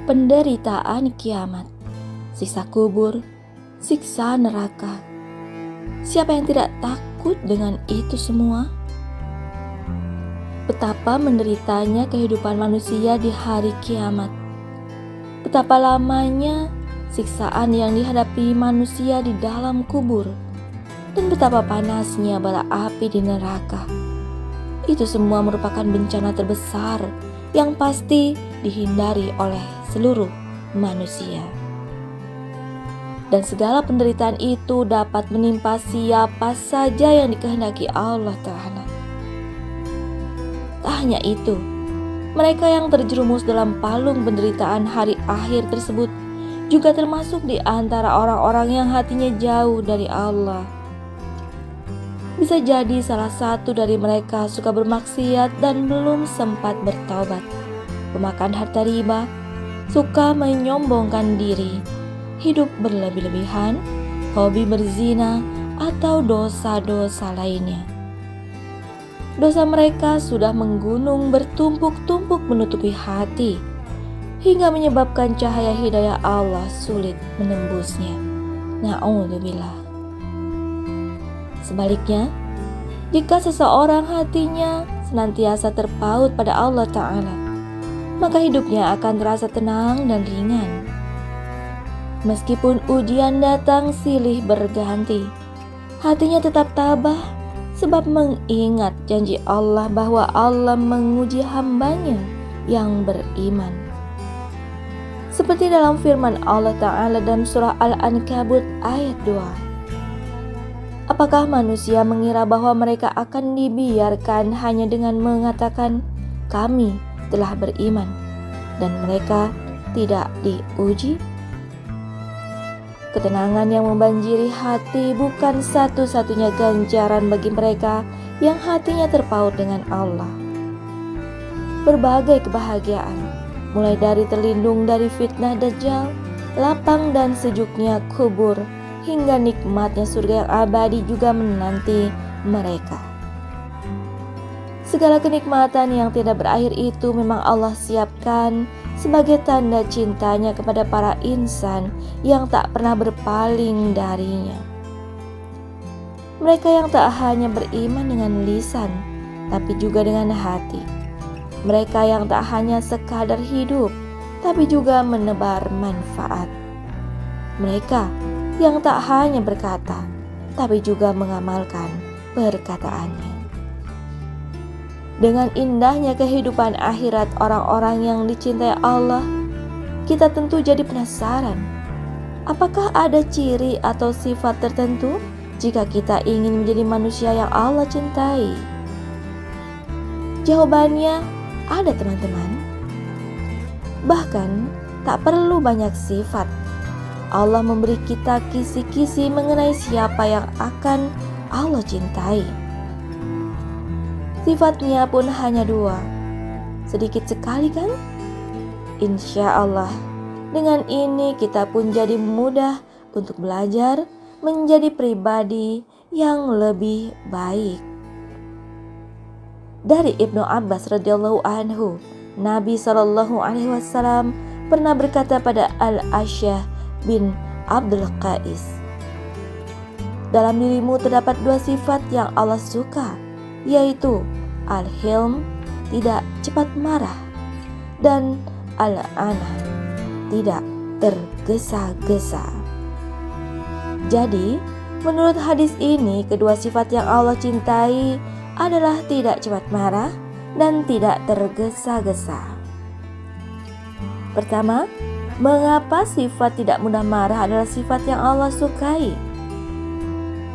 penderitaan kiamat, siksa kubur, siksa neraka. Siapa yang tidak takut dengan itu semua? Betapa menderitanya kehidupan manusia di hari kiamat. Betapa lamanya siksaan yang dihadapi manusia di dalam kubur. Dan betapa panasnya bara api di neraka. Itu semua merupakan bencana terbesar yang pasti dihindari oleh seluruh manusia. Dan segala penderitaan itu dapat menimpa siapa saja yang dikehendaki Allah Ta'ala. Tak hanya itu, mereka yang terjerumus dalam palung penderitaan hari akhir tersebut juga termasuk di antara orang-orang yang hatinya jauh dari Allah. Bisa jadi salah satu dari mereka suka bermaksiat dan belum sempat bertaubat, pemakan harta riba, suka menyombongkan diri, hidup berlebih-lebihan, hobi berzina, atau dosa-dosa lainnya. Dosa mereka sudah menggunung bertumpuk-tumpuk menutupi hati, hingga menyebabkan cahaya hidayah Allah sulit menembusnya. Na'udzubillah. Sebaliknya, jika seseorang hatinya senantiasa terpaut pada Allah Ta'ala, maka hidupnya akan terasa tenang dan ringan. Meskipun ujian datang silih berganti, hatinya tetap tabah sebab mengingat janji Allah bahwa Allah menguji hambanya yang beriman. Seperti dalam firman Allah Ta'ala dalam surah Al-Ankabut ayat 2. Apakah manusia mengira bahwa mereka akan dibiarkan hanya dengan mengatakan kami telah beriman dan mereka tidak diuji? Ketenangan yang membanjiri hati bukan satu-satunya ganjaran bagi mereka yang hatinya terpaut dengan Allah. Berbagai kebahagiaan, mulai dari terlindung dari fitnah Dajjal, lapang dan sejuknya kubur, hingga nikmatnya surga yang abadi juga menanti mereka. Segala kenikmatan yang tidak berakhir itu memang Allah siapkan sebagai tanda cintanya kepada para insan yang tak pernah berpaling darinya. Mereka yang tak hanya beriman dengan lisan, tapi juga dengan hati. Mereka yang tak hanya sekadar hidup, tapi juga menebar manfaat. Mereka yang tak hanya berkata, tapi juga mengamalkan perkataannya. Dengan indahnya kehidupan akhirat orang-orang yang dicintai Allah, kita tentu jadi penasaran. Apakah ada ciri atau sifat tertentu jika kita ingin menjadi manusia yang Allah cintai? Jawabannya ada, teman-teman. Bahkan tak perlu banyak sifat. Allah memberi kita kisi-kisi mengenai siapa yang akan Allah cintai. Sifatnya pun hanya 2. Sedikit sekali kan? Insya Allah, dengan ini kita pun jadi mudah untuk belajar menjadi pribadi yang lebih baik. Dari Ibnu Abbas radhiyallahu anhu, Nabi SAW pernah berkata pada Al-Asyah bin Abdul Qais, dalam dirimu terdapat 2 sifat yang Allah suka, yaitu Al-Hilm, tidak cepat marah, dan Al-Ana, tidak tergesa-gesa. Jadi, menurut hadis ini, kedua sifat yang Allah cintai adalah tidak cepat marah dan tidak tergesa-gesa. Pertama, mengapa sifat tidak mudah marah adalah sifat yang Allah sukai?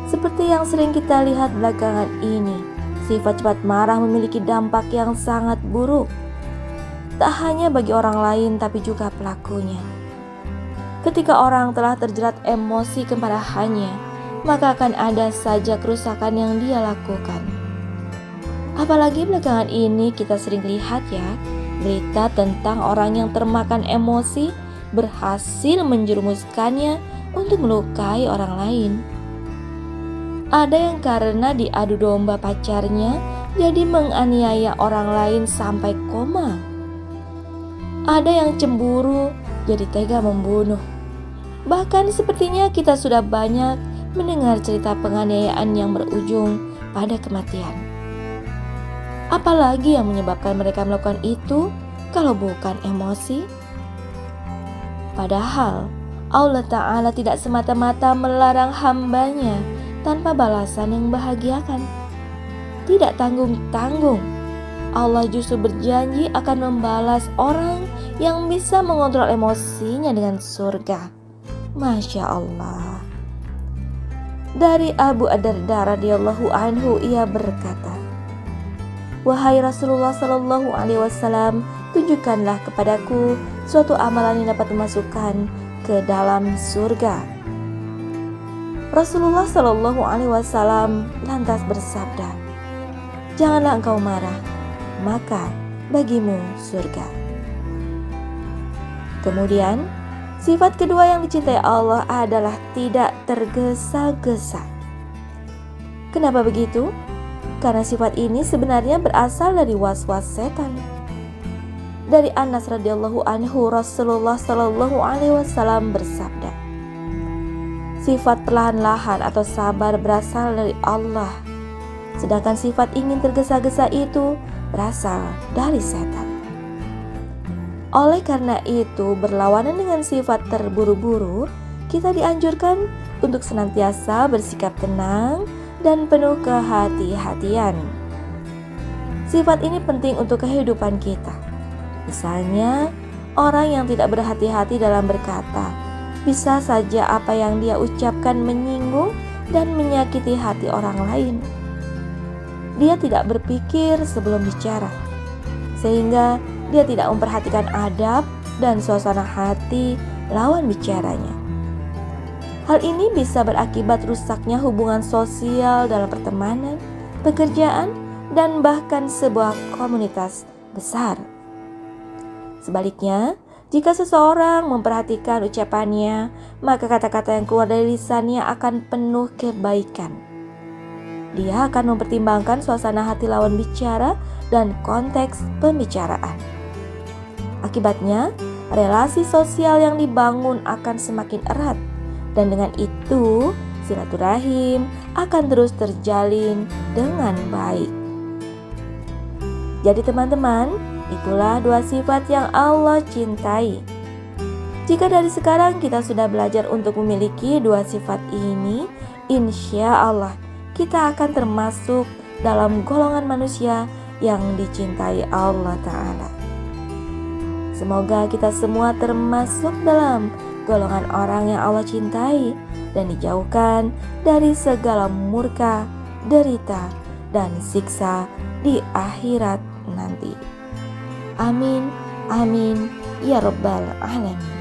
Seperti yang sering kita lihat belakangan ini, sifat cepat marah memiliki dampak yang sangat buruk. Tak hanya bagi orang lain tapi juga pelakunya. Ketika orang telah terjerat emosi kemarahannya, maka akan ada saja kerusakan yang dia lakukan. Apalagi belakangan ini kita sering lihat ya, berita tentang orang yang termakan emosi berhasil menjerumuskannya untuk melukai orang lain. Ada yang karena diadu domba pacarnya jadi menganiaya orang lain sampai koma. Ada yang cemburu jadi tega membunuh. Bahkan sepertinya kita sudah banyak mendengar cerita penganiayaan yang berujung pada kematian. Apalagi yang menyebabkan mereka melakukan itu kalau bukan emosi? Padahal Allah Ta'ala tidak semata-mata melarang hambanya tanpa balasan yang membahagiakan. Tidak tanggung-tanggung, Allah justru berjanji akan membalas orang yang bisa mengontrol emosinya dengan surga. Masya Allah. Dari Abu Ad-Darda radhiyallahu anhu, ia berkata, "Wahai Rasulullah sallallahu alaihi wasallam, tunjukkanlah kepadaku suatu amalan yang dapat memasukkan ke dalam surga." Rasulullah sallallahu alaihi wasallam lantas bersabda, "Janganlah engkau marah, maka bagimu surga." Kemudian, sifat kedua yang dicintai Allah adalah tidak tergesa-gesa. Kenapa begitu? Karena sifat ini sebenarnya berasal dari was-was setan. Dari Anas radhiyallahu anhu, Rasulullah sallallahu alaihi wasallam bersabda, "Sifat perlahan-lahan atau sabar berasal dari Allah, sedangkan sifat ingin tergesa-gesa itu berasal dari setan." Oleh karena itu, berlawanan dengan sifat terburu-buru, kita dianjurkan untuk senantiasa bersikap tenang dan penuh kehati-hatian. Sifat ini penting untuk kehidupan kita. Misalnya, orang yang tidak berhati-hati dalam berkata, bisa saja apa yang dia ucapkan menyinggung dan menyakiti hati orang lain. Dia tidak berpikir sebelum bicara, sehingga dia tidak memperhatikan adab dan suasana hati lawan bicaranya. Hal ini bisa berakibat rusaknya hubungan sosial dalam pertemanan, pekerjaan, dan bahkan sebuah komunitas besar. Sebaliknya, jika seseorang memperhatikan ucapannya, maka kata-kata yang keluar dari lisannya akan penuh kebaikan. Dia akan mempertimbangkan suasana hati lawan bicara dan konteks pembicaraan. Akibatnya, relasi sosial yang dibangun akan semakin erat, dan dengan itu silaturahim akan terus terjalin dengan baik. Jadi teman-teman, itulah dua sifat yang Allah cintai. Jika dari sekarang kita sudah belajar untuk memiliki dua sifat ini, insya Allah kita akan termasuk dalam golongan manusia yang dicintai Allah Ta'ala. Semoga kita semua termasuk dalam golongan orang yang Allah cintai dan dijauhkan dari segala murka, derita, dan siksa di akhirat nanti. Amin, amin, ya Rabbal Alamin.